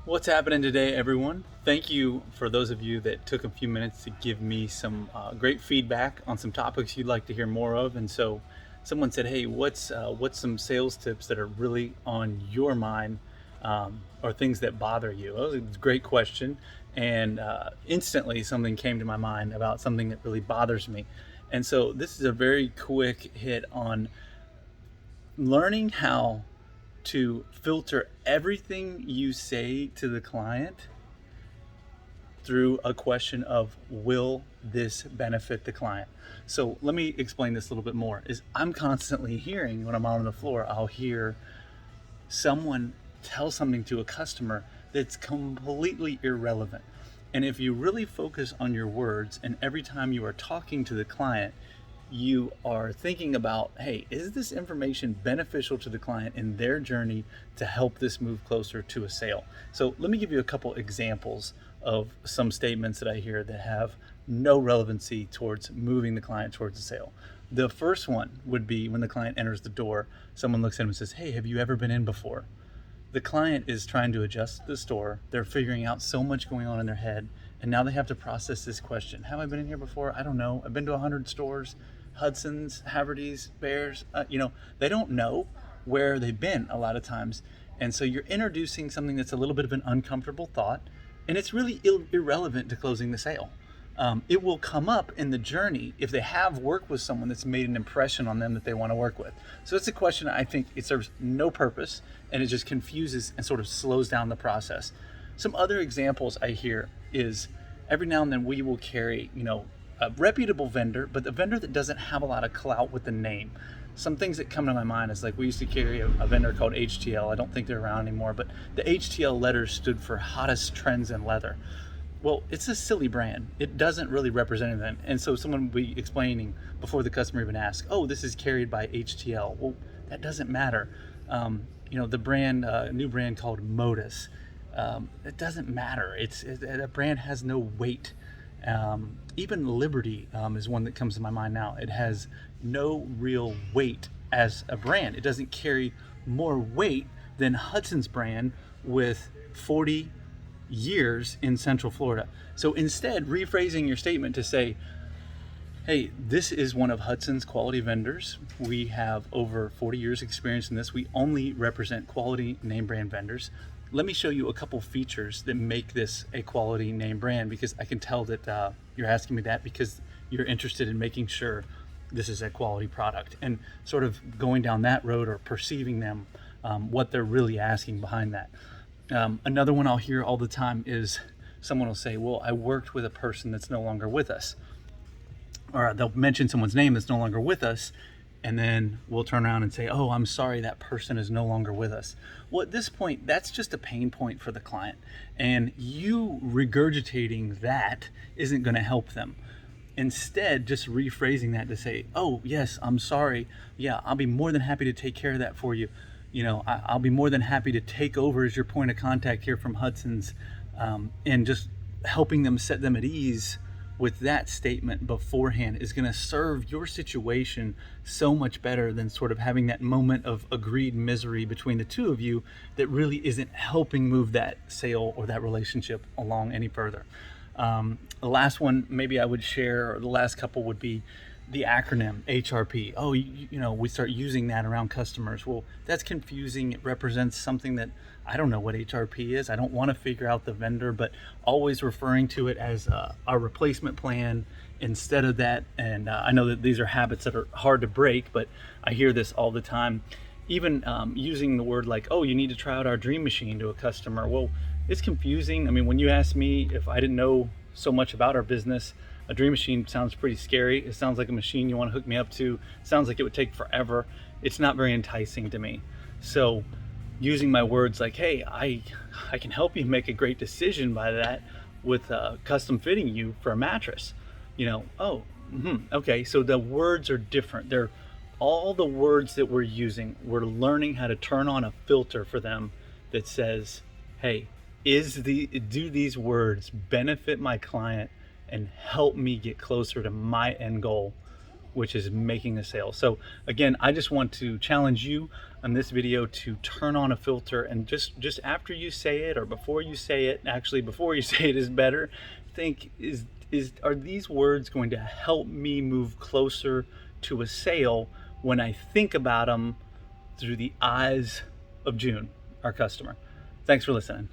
What's happening today, everyone? Thank you for those of you that took a few minutes to give me some great feedback on some topics you'd like to hear more of. And so, someone said, "Hey, what's some sales tips that are really on your mind, or things that bother you?" That was a great question, and instantly something came to my mind about something that really bothers me. And so, this is a very quick hit on learning how to filter everything you say to the client through a question of, will this benefit the client? So let me explain this a little bit more. Is I'm constantly hearing, when I'm out on the floor, I'll hear someone tell something to a customer that's completely irrelevant. And if you really focus on your words, and every time you are talking to the client, you are thinking about, hey, is this information beneficial to the client in their journey to help this move closer to a sale? So let me give you a couple examples of some statements that I hear that have no relevancy towards moving the client towards a sale. The first one would be when the client enters the door, someone looks at him and says, "Hey, have you ever been in before?" The client is trying to adjust the store. They're figuring out so much going on in their head. And now they have to process this question. Have I been in here before? I don't know. I've been to 100 stores, Hudson's, Haverty's, Bears. They don't know where they've been a lot of times. And so you're introducing something that's a little bit of an uncomfortable thought, and it's really irrelevant to closing the sale. It will come up in the journey if they have worked with someone that's made an impression on them that they want to work with. So it's a question I think it serves no purpose, and it just confuses and sort of slows down the process. Some other examples I hear is every now and then we will carry, a reputable vendor, but the vendor that doesn't have a lot of clout with the name. Some things that come to my mind is like we used to carry a vendor called HTL. I don't think they're around anymore, but the HTL letters stood for hottest trends in leather. Well, it's a silly brand. It doesn't really represent anything. And so someone will be explaining before the customer even asks, "Oh, this is carried by HTL." Well, that doesn't matter. The brand, a new brand called Modus. It doesn't matter. A brand has no weight. Even Liberty is one that comes to my mind now. It has no real weight as a brand. It doesn't carry more weight than Hudson's brand with 40 years in Central Florida. So instead, rephrasing your statement to say, "Hey, this is one of Hudson's quality vendors. We have over 40 years experience in this. We only represent quality name brand vendors. Let me show you a couple features that make this a quality name brand, because I can tell that you're asking me that because you're interested in making sure this is a quality product," and sort of going down that road or perceiving them, what they're really asking behind that. Another one I'll hear all the time is someone will say, "Well, I worked with a person that's no longer with us," or they'll mention someone's name that's no longer with us, and then we'll turn around and say, "Oh, I'm sorry, that person is no longer with us." Well, at this point, that's just a pain point for the client, and you regurgitating that isn't going to help them. Instead, just rephrasing that to say, "Oh, yes, I'm sorry. Yeah, I'll be more than happy to take care of that for you. I'll be more than happy to take over as your point of contact here from Hudson's," and just helping them, set them at ease with that statement beforehand is going to serve your situation so much better than sort of having that moment of agreed misery between the two of you that really isn't helping move that sale or that relationship along any further. The last one maybe I would share, or the last couple, would be the acronym HRP. Oh, we start using that around customers. Well, that's confusing. It represents something that I don't know what HRP is. I don't want to figure out the vendor, but always referring to it as our replacement plan instead of that. And I know that these are habits that are hard to break, but I hear this all the time. Even using the word like, "Oh, you need to try out our dream machine" to a customer. Well, it's confusing. I mean, when you ask me if I didn't know so much about our business, a dream machine sounds pretty scary. It sounds like a machine you want to hook me up to. It sounds like it would take forever. It's not very enticing to me. So using my words like, "Hey, I can help you make a great decision by that with custom fitting you for a mattress." Oh, okay. So the words are different. They're all the words that we're using. We're learning how to turn on a filter for them that says, "Hey, do these words benefit my client and help me get closer to my end goal?" which is making a sale. So again, I just want to challenge you on this video to turn on a filter, and just after you say it or before you say it, actually before you say it is better, think, are these words going to help me move closer to a sale when I think about them through the eyes of June, our customer? Thanks for listening.